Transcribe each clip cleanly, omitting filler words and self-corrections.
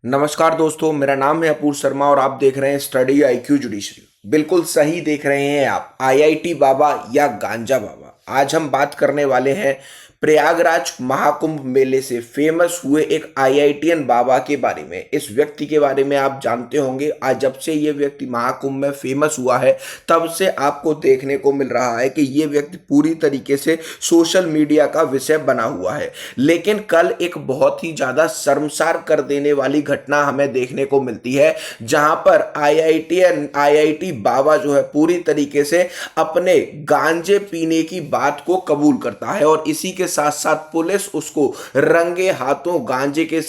नमस्कार दोस्तों, मेरा नाम है अपूर्व शर्मा और आप देख रहे हैं स्टडी आईक्यू जुडिशरी। बिल्कुल सही देख रहे हैं आप, आईआईटी बाबा या गांजा बाबा। आज हम बात करने वाले हैं प्रयागराज महाकुंभ मेले से फेमस हुए एक आईआईटीएन बाबा के बारे में। इस व्यक्ति के बारे में आप जानते होंगे। आज जब से ये व्यक्ति महाकुंभ में फेमस हुआ है तब से आपको देखने को मिल रहा है कि ये व्यक्ति पूरी तरीके से सोशल मीडिया का विषय बना हुआ है। लेकिन कल एक बहुत ही ज्यादा शर्मसार कर देने वाली घटना हमें देखने को मिलती है, जहां पर आईआईटी बाबा जो है पूरी तरीके से अपने गांजे पीने की बात को कबूल करता है और इसी के साथ साथ पुलिस उसको रंगे हाथों गांजे के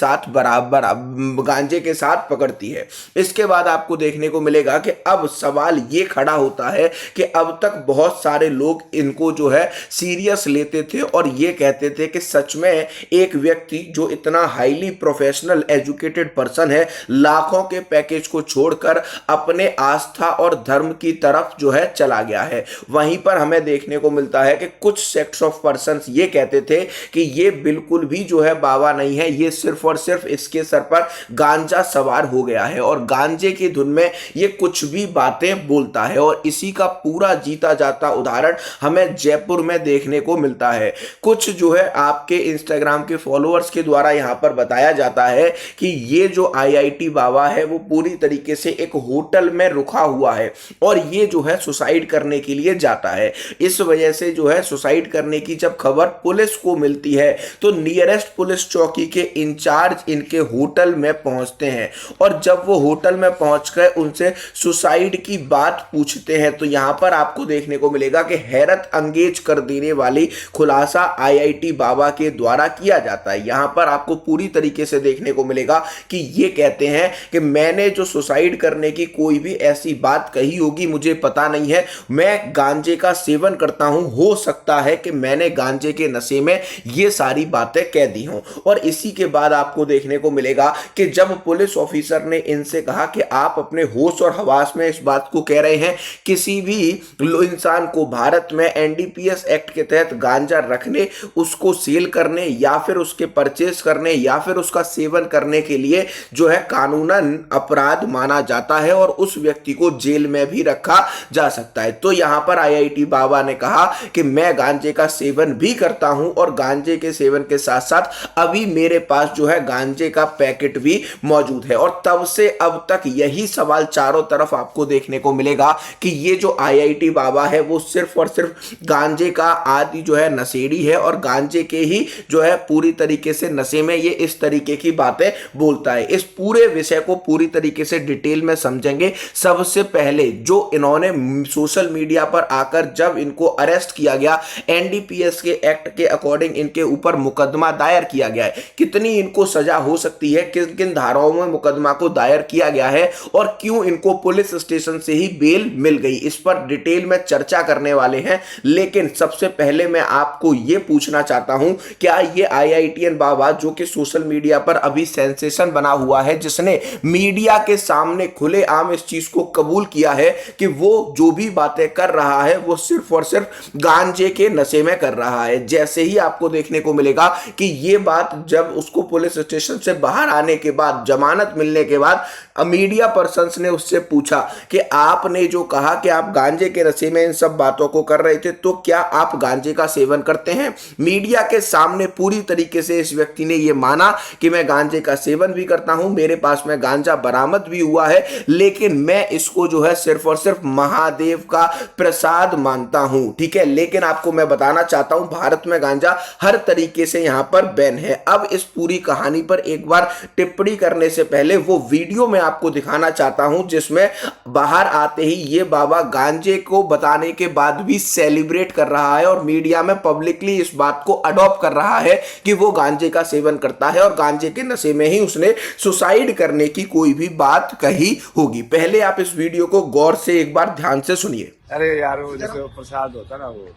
साथ पकड़ती है। इसके बाद आपको देखने को मिलेगा कि अब सवाल ये खड़ा होता है कि अब तक बहुत सारे लोग इनको जो है सीरियस लेते थे और ये कहते थे कि सच में एक व्यक्ति जो इतना हाईली प्रोफेशनल एजुकेटेड पर्सन है, लाखों के पैकेज को छोड़कर अपने आस्था और धर्म की तरफ जो है चला गया है। वहीं पर हमें देखने को मिलता है कि कुछ सेक्ट्स ऑफ पर्संस ये कहते थे कि ये बिल्कुल भी जो है बाबा नहीं है, ये सिर्फ और सिर्फ इसके सर पर गांजा सवार हो गया है और गांजे की धुन में ये कुछ भी बातें बोलता है। और इसी का पूरा जीता जाता उदाहरण हमें जयपुर में देखने को मिलता है। कुछ जो है आपके इंस्टाग्राम के फॉलोअर्स के द्वारा यहां पर बताया जाता है कि ये जो आईआईटी बाबा है वो पूरी तरीके से एक होटल में रुका हुआ है और ये जो है सुसाइड करने के लिए जाता है। इस वजह से जो है सुसाइड करने की जब खबर पुलिस को मिलती है तो नियरेस्ट पुलिस चौकी के इंचार्ज इनके होटल में पहुंचते हैं और जब वो होटल में पहुंचकर उनसे सुसाइड की बात पूछते हैं तो यहां पर आपको देखने को मिलेगा कि हैरत अंगेज कर देने वाली खुलासा आईआईटी बाबा के द्वारा किया जाता है। यहां पर आपको पूरी तरीके से देखने को मिलेगा कि ये कहते हैं कि मैंने जो सुसाइड करने की कोई भी ऐसी बात कही होगी मुझे पता नहीं है, मैं गांजे का सेवन करता हूं, हो सकता है कि मैंने गांजे के नशे में ये सारी बातें कह दी हों। और इसी के बाद आपको देखने को मिलेगा कि जब पुलिस ऑफिसर ने इनसे कहा कि आप अपने होश और हवास में इस बात को कह रहे हैं, किसी भी इंसान को भारत में एनडीपीएस एक्ट के तहत गांजा रखने, उसको सेल करने या फिर उसके परचेस करने या फिर उसका सेवन करने के लिए जो है कानूनन अपराध माना जाता है और उस व्यक्ति को जेल में भी रखा जा सकता है। तो यहां पर आईआईटी बाबा ने कहा कि मैं गांजे का सेवन भी करता हूं और गांजे के सेवन के साथ साथ अभी मेरे पास जो है गांजे का पैकेट भी मौजूद है। और तब से अब तक यही सवाल चारों तरफ आपको देखने को मिलेगा कि ये जो आईआईटी बाबा है वो सिर्फ और सिर्फ गांजे का आदि जो है नशेड़ी है और गांजे के ही जो है पूरी तरीके से नशे में ये इस तरीके की बातें बोलता है। इस पूरे विषय को पूरी तरीके से डिटेल में समझेंगे। सबसे पहले जो इन्होंने सोशल मीडिया पर आकर जब इनको अरेस्ट किया गया, एनडीपीएस के एक्ट के अकॉर्डिंग इनके ऊपर मुकदमा दायर किया गया है, कितनी इनको सजा हो सकती है, किन किन धाराओं में मुकदमा को दायर किया गया है और क्यों इनको पुलिस स्टेशन से ही बेल मिल गई, इस पर डिटेल में चर्चा करने वाले हैं। लेकिन सबसे पहले मैं आपको यह पूछना चाहता हूं, क्या ये आईआईटीएन बाबा जो कि सोशल मीडिया पर अभी सेंसेशन बना हुआ है, जिसने मीडिया के सामने खुलेआम इस चीज को कबूल किया है कि वो जो भी बातें कर रहा है वो सिर्फ और सिर्फ गांजे के नशे में कर रहा है। जैसे ही आपको देखने को मिलेगा कि ये बात जब उसको पुलिस स्टेशन से बाहर आने के बाद, जमानत मिलने के बाद, मीडिया पर्सन्स ने उससे पूछा कि आपने जो कहा कि आप गांजे के नशे में इन सब बातों को कर रहे थे, तो क्या आप गांजे का सेवन करते हैं? मीडिया के सामने पूरी तरीके से इस व्यक्ति ने यह माना कि मैं गांजे का सेवन भी करता हूं, मेरे पास में गांजा बरामद भी हुआ है, लेकिन मैं इसको जो है सिर्फ और सिर्फ महादेव का प्रसाद मानता हूं। ठीक है, लेकिन आपको मैं बताना चाहता हूं भारत में गांजा हर तरीके से यहां पर बैन है। अब इस पूरी कहानी पर एक बार टिप्पणी करने से पहले वो वीडियो मैं आपको दिखाना चाहता हूं जिसमें बाहर आते ही ये बाबा गांजे को बताने के बाद भी सेलिब्रेट कर रहा है और मीडिया में पब्लिकली इस बात को अडॉप्ट कर रहा है कि वो गांजे का सेवन करता है और गांजे के नशे में ही उसने सुसाइड करने की कोई भी बात कही होगी। पहले आप इस वीडियो को गौर से एक बार ध्यान से सुनिए। अरे यार वो जैसे वो प्रसाद होता ना वो,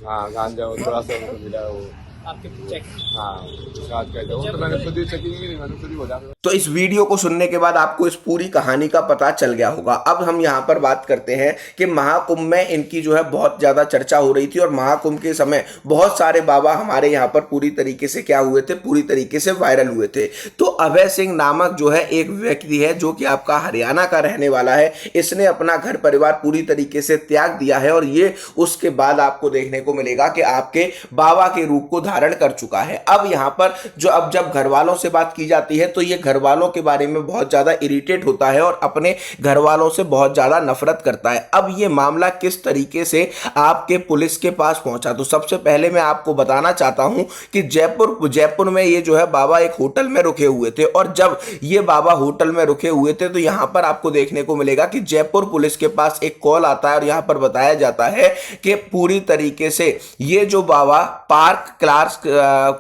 हाँ गांजा वो थोड़ा सा उनको मिला वो आपके चेक, हाँ प्रसाद कहते हैं वो, तो मैंने खुद ही चेकिंग भी नहीं, मैंने खुद ही बोला। तो इस वीडियो को सुनने के बाद आपको इस पूरी कहानी का पता चल गया होगा। अब हम यहाँ पर बात करते हैं कि महाकुंभ में इनकी जो है बहुत ज़्यादा चर्चा हो रही थी और महाकुंभ के समय बहुत सारे बाबा हमारे यहाँ पर पूरी तरीके से क्या हुए थे, पूरी तरीके से वायरल हुए थे। तो अभय सिंह नामक जो है एक व्यक्ति है जो कि आपका हरियाणा का रहने वाला है। इसने अपना घर परिवार पूरी तरीके से त्याग दिया है और ये उसके बाद आपको देखने को मिलेगा कि आपके बाबा के रूप को धारण कर चुका है। अब यहाँ पर जो अब जब घर वालों से बात की जाती है तो ये घर वालों के बारे में बहुत ज़्यादा इरिटेट होता है और अपने घर वालों से बहुत ज़्यादा नफरत करता है। अब ये मामला किस तरीके से आपके पुलिस के पास पहुंचा, तो सबसे पहले मैं आपको बताना चाहता हूं कि जयपुर में ये जो है बाबा एक होटल में रुके हुए थे और जब ये बाबा होटल में रुके हुए थे तो यहां पर आपको देखने को मिलेगा कि जयपुर पुलिस के पास एक कॉल आता है और यहां पर बताया जाता है कि पूरी तरीके से ये जो बाबा पार्क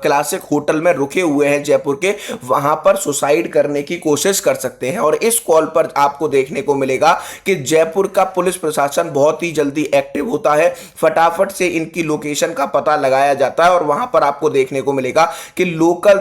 क्लासिक होटल में रुके हुए हैं जयपुर के, वहां पर सुसाइड करने की कोशिश कर सकते हैं। और इस कॉल पर आपको देखने को मिलेगा कि जयपुर का पुलिस प्रशासन बहुत ही जल्दी एक्टिव होता है, फटाफट से इनकी लोकेशन का पता लगाया जाता है और वहां पर आपको देखने को मिलेगा कि लोकल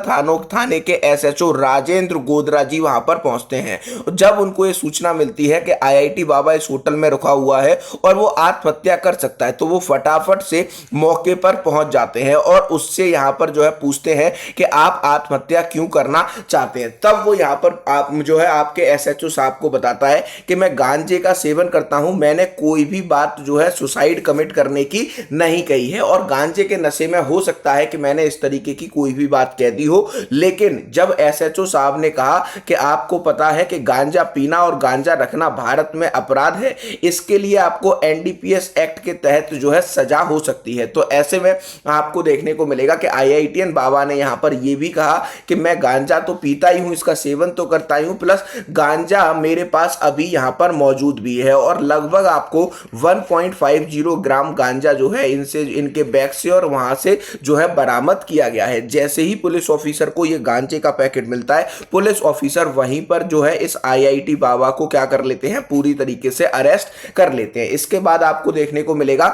थाने के एसएचओ राजेंद्र गोदरा जी वहां पर पहुंचते हैं। जब उनको यह सूचना मिलती है कि आईआईटी बाबा इस होटल में रुका हुआ है और वो आत्महत्या कर सकता है, तो वो फटाफट से मौके पर पहुंच जाते हैं और उससे यहां पर जो है पूछते हैं कि आप आत्महत्या क्यों करना चाहते हैं। तब वो यहां पर आप जो है आपके एसएचओ साहब को बताता है कि मैं गांजे का सेवन करता हूं, मैंने कोई भी बात जो है सुसाइड कमिट करने की नहीं कही है और गांजे के नशे में हो सकता है कि मैंने इस तरीके की कोई भी बात कह दी हो। लेकिन जब एसएचओ साहब ने कहा कि आपको पता है कि गांजा पीना और गांजा रखना भारत में अपराध है, इसके लिए आपको एनडीपीएस एक्ट के तहत जो है सजा हो सकती है, तो ऐसे में आपको देखने को मिलेगा कि आईआईटीएन बाबा ने यहां पर यह भी कहा कि मैं गांजा तो पीता ही हूं, इसका सेवन तो करता ही हूं, प्लस गांजा मेरे पास अभी यहां पर मौजूद भी है और लगभग आपको 1.50 ग्राम गांजा जो है इनके बैग से और वहां से जो है बरामद किया गया है। जैसे ही पुलिस ऑफिसर को ये गांजे का पैकेट मिलता है, पुलिस ऑफिसर वहीं पर जो है इस आईआईटी बाबा को क्या कर लेते हैं, पूरी तरीके से अरेस्ट कर लेते हैं। इसके बाद आपको देखने को मिलेगा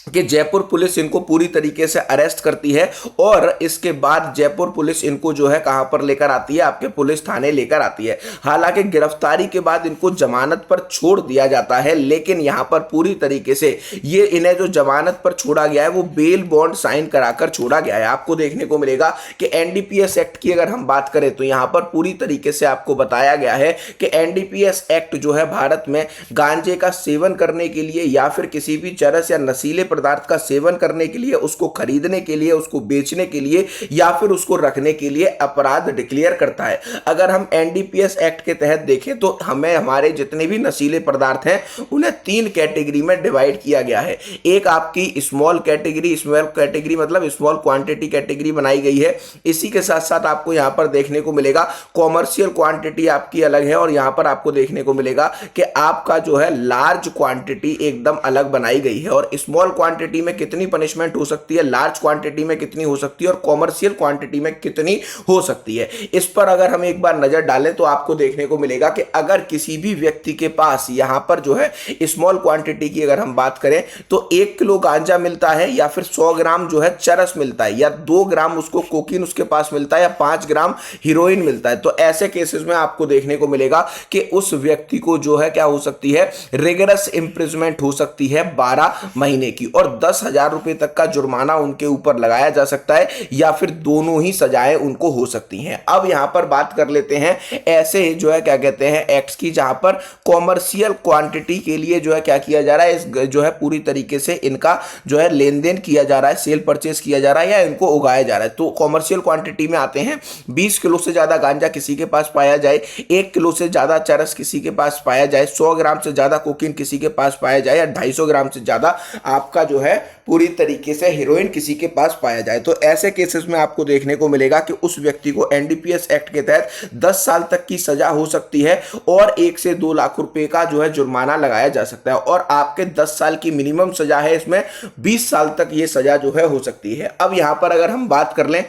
कि जयपुर पुलिस इनको पूरी तरीके से अरेस्ट करती है और इसके बाद जयपुर पुलिस इनको जो है कहां पर लेकर आती है, आपके पुलिस थाने लेकर आती है। हालांकि गिरफ्तारी के बाद इनको जमानत पर छोड़ दिया जाता है, लेकिन यहां पर पूरी तरीके से ये इन्हें जो जमानत पर छोड़ा गया है वो बेल बॉन्ड साइन कराकर छोड़ा गया है। आपको देखने को मिलेगा कि एनडीपीएस एक्ट की अगर हम बात करें तो यहां पर पूरी तरीके से आपको बताया गया है कि एनडीपीएस एक्ट जो है भारत में गांजे का सेवन करने के लिए या फिर किसी भी चरस या नशीले पदार्थ का सेवन करने के लिए, उसको खरीदने के लिए, उसको बेचने के लिए या फिर उसको रखने के लिए अपराध डिक्लेयर करता है। अगर हम एनडीपीएस एक्ट के तहत देखें तो हमें हमारे जितने भी नशीले पदार्थ हैं उन्हें 3 कैटेगरी में डिवाइड किया गया है। एक आपकी स्मॉल कैटेगरी मतलब स्मॉल क्वांटिटी कैटेगरी बनाई गई है। इसी के साथ साथ आपको यहां पर देखने को मिलेगा कॉमर्शियल क्वांटिटी आपकी अलग है और यहां पर आपको देखने को मिलेगा कि आपका जो है लार्ज क्वांटिटी एकदम अलग बनाई गई है। और स्मॉल क्वांटिटी में कितनी पनिशमेंट हो सकती है, लार्ज क्वांटिटी में कितनी हो सकती है और कॉमर्शियल क्वांटिटी में कितनी हो सकती है, इस पर अगर हम एक बार नजर डालें तो आपको देखने को मिलेगा कि अगर किसी भी व्यक्ति के पास यहां पर जो है स्मॉल क्वांटिटी की अगर हम बात करें तो 1 किलो गांजा मिलता है या फिर 100 ग्राम जो है चरस मिलता है या 2 ग्राम उसको कोकीन उसके पास मिलता है या 5 ग्राम हीरोइन मिलता है, तो ऐसे केसेस में आपको देखने को मिलेगा कि उस व्यक्ति को जो है क्या हो सकती है, रिगरस इंप्रिजमेंट हो सकती है 12 महीने की और 10,000 रुपए तक का जुर्माना उनके ऊपर लगाया जा सकता है या फिर दोनों ही सजाएं उनको हो सकती हैं। अब यहां पर बात कर लेते हैं ऐसे जो है क्या कहते हैं एक्ट्स की, जहां पर कॉमर्शियल क्वांटिटी के लिए जो है क्या किया जा रहा है, इस जो है पूरी तरीके से इनका जो है लेन देन किया जा रहा है, सेल परचेस किया जा रहा है या इनको उगाया जा रहा है। तो कॉमर्शियल क्वांटिटी में आते हैं 20 किलो से ज्यादा गांजा किसी के पास पाया जाए, 1 किलो से ज्यादा चरस किसी के पास पाया जाए, 100 ग्राम से ज्यादा कोकीन किसी के पास पाया जाए या 250 ग्राम से ज्यादा आपका जो है पूरी तरीके से हीरोइन किसी के पास पाया जाए, तो ऐसे केसेस में आपको देखने को मिलेगा कि उस व्यक्ति को एनडीपीएस एक्ट के तहत 10 साल तक की सजा हो सकती है और 1 से 2 लाख रुपए का जो है जुर्माना लगाया जा सकता है और आपके 10 साल की मिनिमम सजा है, इसमें 20 साल तक ये सजा जो है हो सकती है। अब यहां पर अगर हम बात कर लें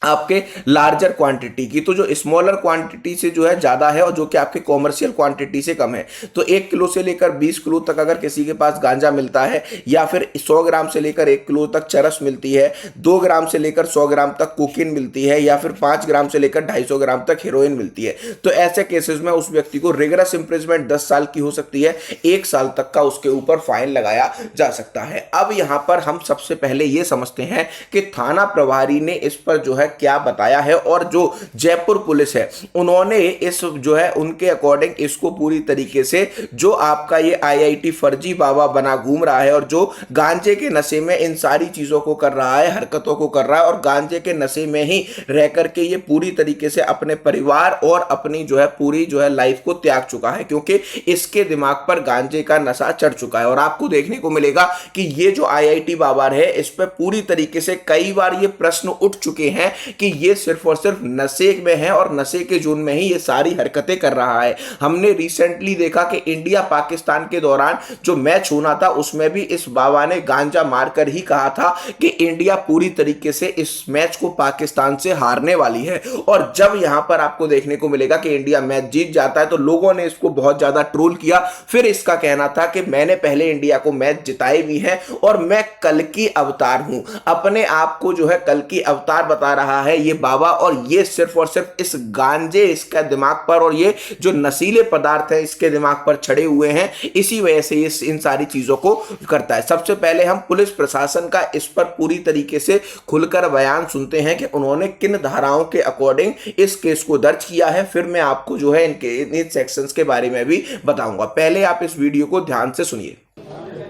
आपके लार्जर क्वांटिटी की, तो जो स्मॉलर क्वांटिटी से जो है ज़्यादा है और जो कि आपके कॉमर्शियल क्वांटिटी से कम है। तो 1 किलो से लेकर 20 किलो तक अगर किसी के पास गांजा मिलता है, या फिर 100 ग्राम से लेकर 1 किलो तक चरस मिलती है, 2 ग्राम से लेकर 100 ग्राम तक कोकीन मिलती है, या फिर 5 ग्राम से लेकर 250 ग्राम तक हेरोइन मिलती है, तो ऐसे केसेस में उस व्यक्ति को रिगरस इंप्रिजमेंट 10 साल की हो सकती है, 1 साल तक का उसके ऊपर फाइन लगाया जा सकता है। अब यहां पर हम सबसे पहले ये समझते हैं कि थाना प्रभारी ने इस पर जो है क्या बताया है, और जो जयपुर पुलिस है उन्होंने इस जो है उनके अकॉर्डिंग इसको पूरी तरीके से, जो आपका ये आईआईटी फर्जी बाबा बना घूम रहा है और जो गांजे के नशे में इन सारी चीजों को कर रहा है, हरकतों को कर रहा है, और गांजे के नशे में ही रह करके ये पूरी तरीके से अपने परिवार और अपनी जो है पूरी जो है लाइफ को त्याग चुका है, क्योंकि इसके दिमाग पर गांजे का नशा चढ़ चुका है। और आपको देखने को मिलेगा कि ये जो आईआईटी बाबा है इस पर पूरी तरीके से कई बार ये प्रश्न उठ चुके हैं कि ये सिर्फ और सिर्फ नशे में है और नशे के जोन में ही ये सारी हरकतें कर रहा है। हमने रिसेंटली देखा कि इंडिया पाकिस्तान के दौरान जो मैच होना था उसमें भी इस बाबा ने गांजा मारकर ही कहा था कि इंडिया पूरी तरीके से इस मैच को पाकिस्तान से हारने वाली है। और जब यहां पर आपको देखने को मिलेगा कि इंडिया मैच जीत जाता है तो लोगों ने इसको बहुत ज्यादा ट्रोल किया। फिर इसका कहना था कि मैंने पहले इंडिया को मैच जिताए भी हैं और मैं कल की अवतार हूं, अपने आप को जो है कल की अवतार बता रहा है ये बाबा। और ये सिर्फ और सिर्फ इस गांजे इसका दिमाग पर और ये जो नशीले पदार्थ है इसके दिमाग पर चढ़े हुए हैं, इसी वजह से ये इन सारी चीजों को करता है। सबसे पहले हम पुलिस प्रशासन का इस पर पूरी तरीके से खुलकर बयान सुनते हैं कि उन्होंने किन धाराओं के अकॉर्डिंग इस केस को दर्ज किया है, फिर मैं आपको जो है इनके इन सेक्शंस के बारे में भी बताऊंगा। पहले आप इस वीडियो को ध्यान से सुनिए।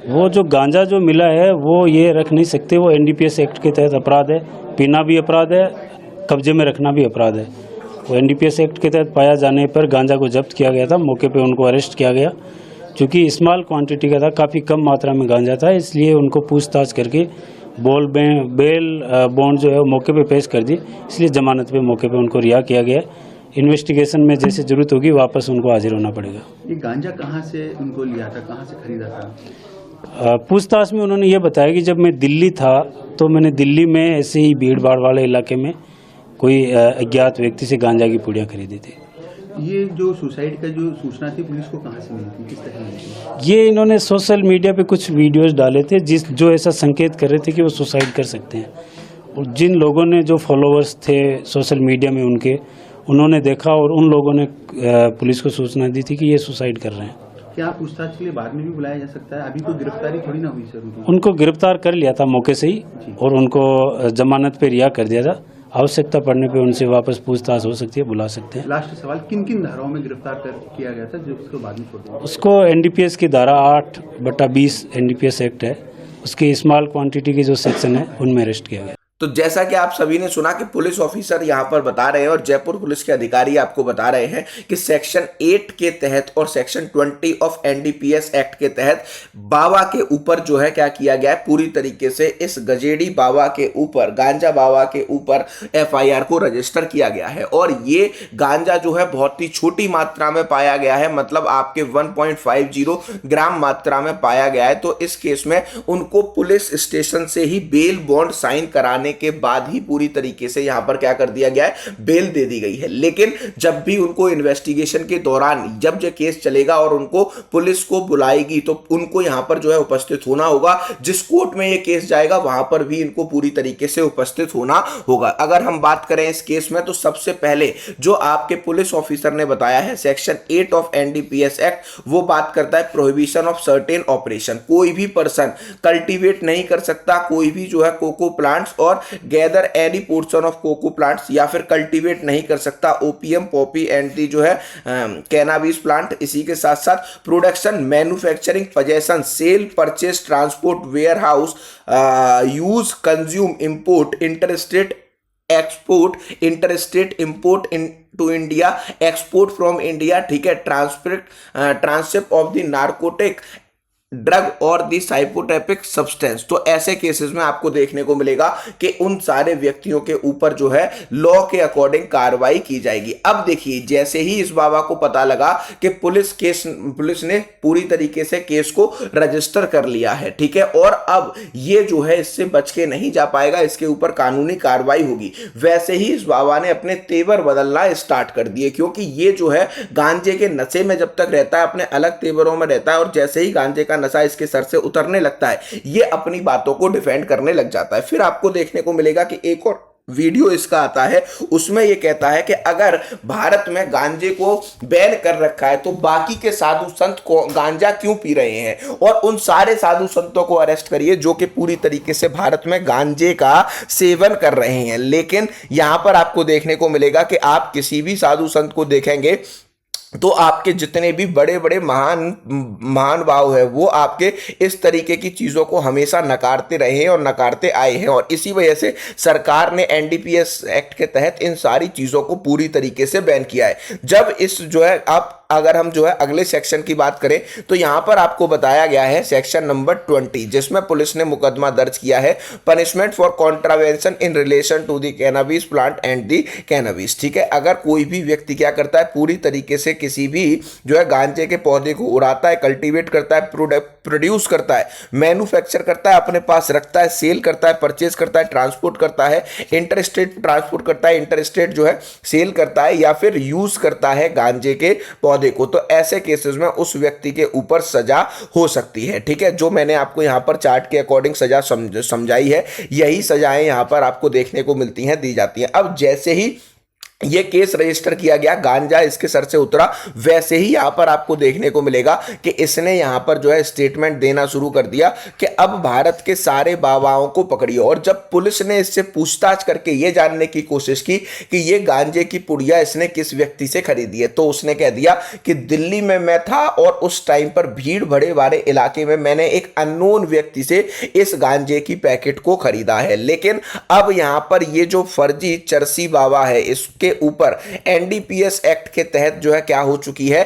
वो जो गांजा जो मिला है वो ये रख नहीं सकते, वो एनडीपीएस एक्ट के तहत अपराध है, पीना भी अपराध है, कब्जे में रखना भी अपराध है। वो एनडीपीएस एक्ट के तहत पाया जाने पर गांजा को जब्त किया गया था, मौके पे उनको अरेस्ट किया गया। चूँकि स्मॉल क्वांटिटी का था, काफ़ी कम मात्रा में गांजा था, इसलिए उनको पूछताछ करके बेल बॉन्ड जो है वो मौके पे पेश कर दी, इसलिए जमानत पे मौके पे उनको रिहा किया गया। इन्वेस्टिगेशन में जैसे जरूरत होगी वापस उनको हाजिर होना पड़ेगा। ये गांजा कहाँ से उनको लिया था, कहाँ से खरीदा था? पूछताछ में उन्होंने ये बताया कि जब मैं दिल्ली था तो मैंने दिल्ली में ऐसे ही भीड़ भाड़ वाले इलाके में कोई अज्ञात व्यक्ति से गांजा की पुड़ियाँ खरीदी थी। ये जो सुसाइड का जो सूचना थी पुलिस को कहाँ से मिली थी, किस तरह मिली थी? ये इन्होंने सोशल मीडिया पे कुछ वीडियोस डाले थे जो ऐसा संकेत कर रहे थे कि वो सुसाइड कर सकते हैं। और जिन लोगों ने जो फॉलोअर्स थे सोशल मीडिया में उन्होंने देखा और उन लोगों ने पुलिस को सूचना दी थी कि ये सुसाइड कर रहे हैं। क्या पूछताछ के लिए बाद में भी बुलाया जा सकता है? अभी तो गिरफ्तारी थोड़ी ना हुई सर। उनको गिरफ्तार कर लिया था मौके से ही और उनको जमानत पे रिहा कर दिया था। आवश्यकता पड़ने पे उनसे वापस पूछताछ हो सकती है, बुला सकते हैं। लास्ट सवाल, किन किन धाराओं में गिरफ्तार किया गया था जो उसको बाद में छोड़ दिया? उसको एनडीपीएस की धारा 8/20 एनडीपीएस एक्ट है, उसकी स्मॉल क्वांटिटी की जो सेक्शन है उनमें अरेस्ट किया गया। तो जैसा कि आप सभी ने सुना कि पुलिस ऑफिसर यहां पर बता रहे हैं और जयपुर पुलिस के अधिकारी आपको बता रहे हैं कि सेक्शन 8 के तहत और सेक्शन 20 ऑफ एनडीपीएस एक्ट के तहत बाबा के ऊपर जो है क्या किया गया है, पूरी तरीके से इस गजेड़ी बाबा के ऊपर, गांजा बाबा के ऊपर एफआईआर को रजिस्टर किया गया है। और ये गांजा जो है बहुत ही छोटी मात्रा में पाया गया है, मतलब आपके 1.50 ग्राम मात्रा में पाया गया है। तो इस केस में उनको पुलिस स्टेशन से ही बेल बॉन्ड साइन कराने के बाद ही पूरी तरीके से यहां पर क्या कर दिया गया है, बेल दे दी गई है। लेकिन जब भी उनको इन्वेस्टिगेशन के दौरान जब ये केस चलेगा और उनको पुलिस को बुलाएगी तो उनको यहां पर जो है उपस्थित होना होगा। जिस कोर्ट में ये केस जाएगा वहां पर भी इनको पूरी तरीके से उपस्थित होना होगा। अगर हम बात करें इस केस में तो सबसे पहले जो आपके पुलिस ऑफिसर ने बताया है सेक्शन 8 ऑफ एनडीपीएस एक्ट, वो बात करता है प्रोहिबिशन ऑफ सर्टेन ऑपरेशन। कोई भी पर्सन कल्टीवेट नहीं कर सकता कोई भी जो है कोको प्लांट्स और gather any portion of cocoa plants, या फिर कल्टीवेट नहीं कर सकता ओपीएम, पॉपी एंड दी जो है कैनाबिस प्लांट। इसी के साथ साथ production, manufacturing, possession, sale, purchase, transport, warehouse, use, consume, import, interstate export, interstate import into India, export from India, ठीक है, tranship of the narcotic drug और the psychotropic substance. तो ऐसे cases में आपको देखने को मिलेगा कि उन सारे व्यक्तियों के ऊपर जो है लॉ के अकॉर्डिंग कार्रवाई की जाएगी। अब देखिए, जैसे ही इस बाबा को पता लगा कि पुलिस ने पूरी तरीके से केस को रजिस्टर कर लिया है, ठीक है, और अब ये जो है इससे बच के नहीं जा पाएगा, इसके ऊपर कानूनी कार्रवाई होगी। वैसे ही इस बाबा ने अपने तेवर बदलना स्टार्ट कर दिए, क्योंकि ये जो है गांजे के नशे में जब तक रहता है अपने अलग तेवरों में रहता है, और जैसे ही गांजे का नशा इसके सर से उतरने लगता है ये अपनी बातों को डिफेंड करने लग जाता है। फिर आपको देखने को मिलेगा कि एक और वीडियो इसका आता है, उसमें ये कहता है कि अगर भारत में गांजे को बैन कर रखा है तो बाकी के साधु संत को गांजा क्यों पी रहे हैं, और उन सारे साधु संतों को अरेस्ट करिए जो कि पूरी तरीके से भारत में गांजे का सेवन कर रहे हैं। लेकिन यहां पर आपको देखने को मिलेगा कि आप किसी भी साधु संत को देखेंगे तो आपके जितने भी बड़े बड़े महान भाव है वो आपके इस तरीके की चीज़ों को हमेशा नकारते रहे हैं और नकारते आए हैं, और इसी वजह से सरकार ने एनडीपीएस एक्ट के तहत इन सारी चीज़ों को पूरी तरीके से बैन किया है। जब इस जो है आप अगर हम जो है अगले सेक्शन की बात करें तो यहां पर आपको बताया गया है सेक्शन नंबर 20, जिसमें पुलिस ने मुकदमा दर्ज किया है punishment for contravention in relation to the cannabis plant and the cannabis. ठीक है, अगर कोई भी व्यक्ति क्या करता है, पूरी तरीके से किसी भी जो है गांजे के पौधे को उड़ाता है, कल्टीवेट करता है, प्रोड्यूस करता है, मैन्युफैक्चर करता है, अपने पास रखता है, सेल करता है, परचेज करता है, ट्रांसपोर्ट करता है, इंटर स्टेट ट्रांसपोर्ट करता है, इंटर स्टेट जो है सेल करता है या फिर यूज करता है गांजे के पौधे को, तो ऐसे केसेस में उस व्यक्ति के ऊपर सजा हो सकती है। ठीक है, जो मैंने आपको यहां पर चार्ट के अकॉर्डिंग सजा समझाई है, यही सजाएं यहां पर आपको देखने को मिलती हैं, दी जाती हैं। अब जैसे ही ये केस रजिस्टर किया गया, गांजा इसके सर से उतरा, वैसे ही यहां पर आपको देखने को मिलेगा कि इसने यहां पर जो है स्टेटमेंट देना शुरू कर दिया कि अब भारत के सारे बाबाओं को पकड़िए। और जब पुलिस ने इससे पूछताछ करके ये जानने की कोशिश की कि ये गांजे की पुड़िया इसने किस व्यक्ति से खरीदी है, तो उसने कह दिया कि दिल्ली में मैं था और उस टाइम पर भीड़ भरे वाले इलाके में मैंने एक अननोन व्यक्ति से इस गांजे की पैकेट को खरीदा है। लेकिन अब यहां पर ये जो फर्जी चरसी बाबा है, इसके ऊपर एनडीपीएस एक्ट के तहत जो है क्या हो चुकी है,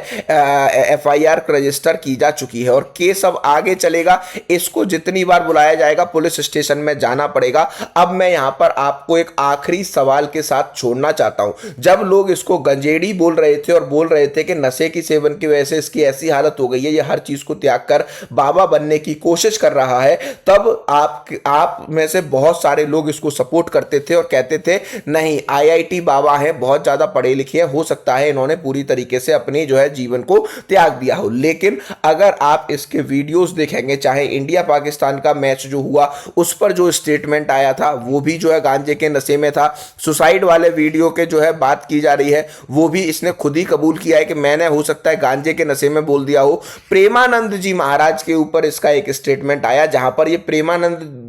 एफआईआर रजिस्टर की जा चुकी है और केस अब आगे चलेगा। इसको जितनी बार बुलाया जाएगा पुलिस स्टेशन में जाना पड़ेगा। अब मैं यहां पर आपको एक आखिरी सवाल के साथ छोड़ना चाहता हूं। जब लोग इसको गंजेड़ी बोल रहे थे और बोल रहे थे कि नशे की सेवन की वजह से इसकी ऐसी हालत हो गई है, ये हर चीज को त्याग कर बाबा बनने की कोशिश कर रहा है, तब आप में से बहुत सारे लोग इसको सपोर्ट करते थे और कहते थे नहीं, आईआईटी बाबा है, बहुत ज्यादा पढ़े लिखे हैं, हो सकता है इन्होंने पूरी तरीके से अपनी जो है जीवन को त्याग दिया हो। लेकिन अगर आप इसके वीडियोस देखेंगे, चाहे इंडिया पाकिस्तान का मैच जो हुआ उस पर जो स्टेटमेंट आया था वो भी जो है गांजे के नशे में था। सुसाइड वाले वीडियो के जो है बात की जा रही है वो भी इसने खुद ही कबूल किया है कि मैंने हो सकता है गांजे के नशे में बोल दिया हो। प्रेमानंद जी महाराज के ऊपर इसका एक स्टेटमेंट आया जहां पर ये प्रेमानंद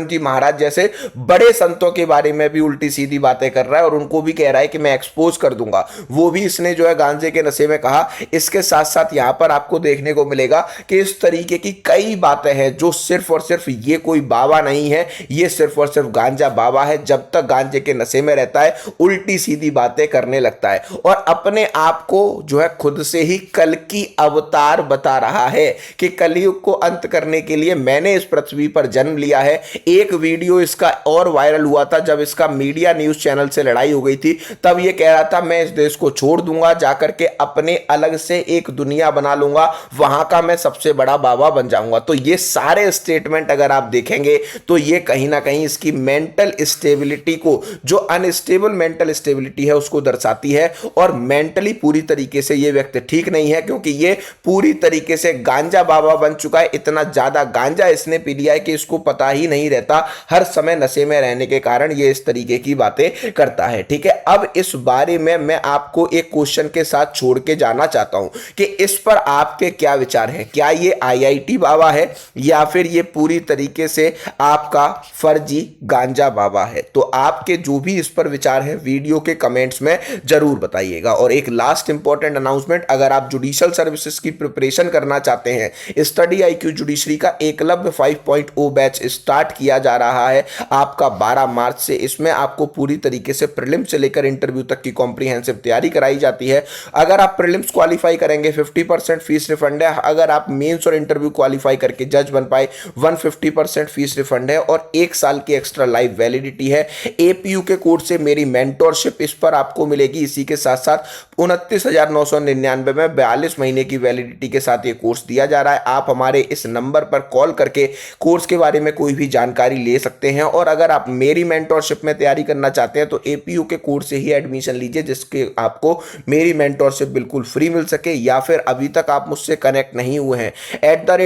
जी महाराज जैसे बड़े संतों के बारे में भी उल्टी सीधी बातें कर रहा है और उनको भी कह रहा है कि मैं एक्सपोज कर दूंगा, वो भी इसने जो है गांजे के नशे में कहा। इसके साथ साथ यहां पर आपको देखने को मिलेगा कि इस तरीके की कई बातें हैं जो सिर्फ और सिर्फ ये कोई बाबा नहीं है, ये सिर्फ और सिर्फ गांजा बाबा है। जब तक गांजे के नशे में रहता है उल्टी सीधी बातें करने लगता है और अपने आप को जो है खुद से ही कल की अवतार बता रहा है कि कलयुग को अंत करने के लिए मैंने इस पृथ्वी पर जन्म लिया है। एक वीडियो इसका और वायरल हुआ था जब इसका मीडिया न्यूज चैनल से लड़ाई हो गई थी, तब ये कह रहा था मैं इस देश को छोड़ दूंगा, जाकर के अपने अलग से एक दुनिया बना लूंगा, वहां का मैं सबसे बड़ा बाबा बन जाऊंगा। तो ये सारे स्टेटमेंट अगर आप देखेंगे तो ये कहीं ना कहीं इसकी मेंटल स्टेबिलिटी को, जो अनस्टेबल मेंटल स्टेबिलिटी है उसको दर्शाती है। और मेंटली पूरी तरीके से ये व्यक्ति ठीक नहीं है क्योंकि ये पूरी तरीके से गांजा बाबा बन चुका है। इतना ज्यादा गांजा इसने पी लिया है कि इसको पता ही नहीं रहता, हर समय नशे में रहने के कारण ये इस तरीके की बातें करता है। ठीक है, अब इस बारे में मैं आपको एक क्वेश्चन के साथ छोड़ के जाना चाहता हूं कि इस पर आपके क्या विचार हैं। क्या ये आईआईटी बाबा है या फिर ये पूरी तरीके से आपका फर्जी गांजा बाबा है? तो आपके जो भी इस पर विचार है वीडियो के कमेंट्स में जरूर बताइएगा। और एक लास्ट इंपॉर्टेंट अनाउंसमेंट, अगर आप जुडिशियल सर्विसेज की प्रिपरेशन करना चाहते हैं, स्टडी आईक्यू जुडिशरी का एकलव्य 5.0 बैच स्टार्ट किया जा रहा है आपका 12 मार्च से। इसमें आपको पूरी तरीके से प्रीलिम्स से लेकर इंटरव्यू तक की कॉम्प्रिहेंसिव तैयारी कराई जाती है। अगर आप प्रीलिम्स क्वालिफाई करेंगे 50% फीस रिफंड है, अगर आप मेंस और इंटरव्यू क्वालिफाई करके जज बन पाए 150% फीस रिफंड है और 1 साल की एक्स्ट्रा लाइफ वैलिडिटी है। एपीयू के कोर्स से मेरी मेंटोरशिप इस पर आपको मिलेगी। इसी के साथ साथ 29,999 में 42 महीने की वैलिडिटी के साथ ये कोर्स दिया जा रहा है। आप हमारे इस नंबर पर कॉल करके कोर्स के बारे में कोई भी जानकारी ले सकते हैं। और अगर आप मेरी मेंटोरशिप में तैयारी करना चाहते हैं तो एपीयू के कोर्स से ही एडमिशन लीजिए, जिसके आपको मेरी मेंटोरशिप बिल्कुल फ्री मिल सके। या फिर अभी तक आप मुझसे कनेक्ट नहीं हुए हैं,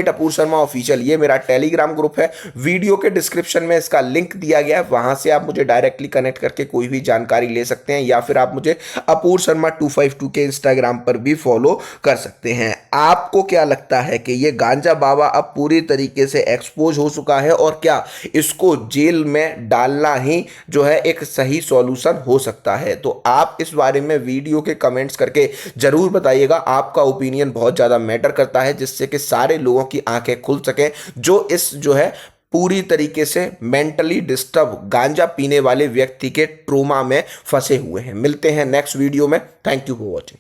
@अपूर शर्मा ऑफिशियल ये मेरा टेलीग्राम ग्रुप है। वीडियो के डिस्क्रिप्शन में इसका लिंक दिया गया है, वहां से आप मुझे डायरेक्टली कनेक्ट करके कोई भी जानकारी ले सकते हैं। या फिर आप मुझे अपूर शर्मा 252 के इंस्टाग्राम पर भी फॉलो कर सकते हैं। आपको क्या लगता है कि ये गांजा बाबा अब पूरी तरीके से एक्सपोज हो चुका है और क्या इसको जेल में डालना ही जो है एक सही सॉल्यूशन हो सकता है? तो आप इस बारे में वीडियो के कमेंट्स करके जरूर बताइएगा। आपका ओपिनियन बहुत ज़्यादा मैटर करता है, जिससे कि सारे लोगों की आंखें खुल सकें जो इस जो है पूरी तरीके से मेंटली डिस्टर्ब गांजा पीने वाले व्यक्ति के ट्रोमा में फंसे हुए हैं। मिलते हैं नेक्स्ट वीडियो में। Thank you for watching.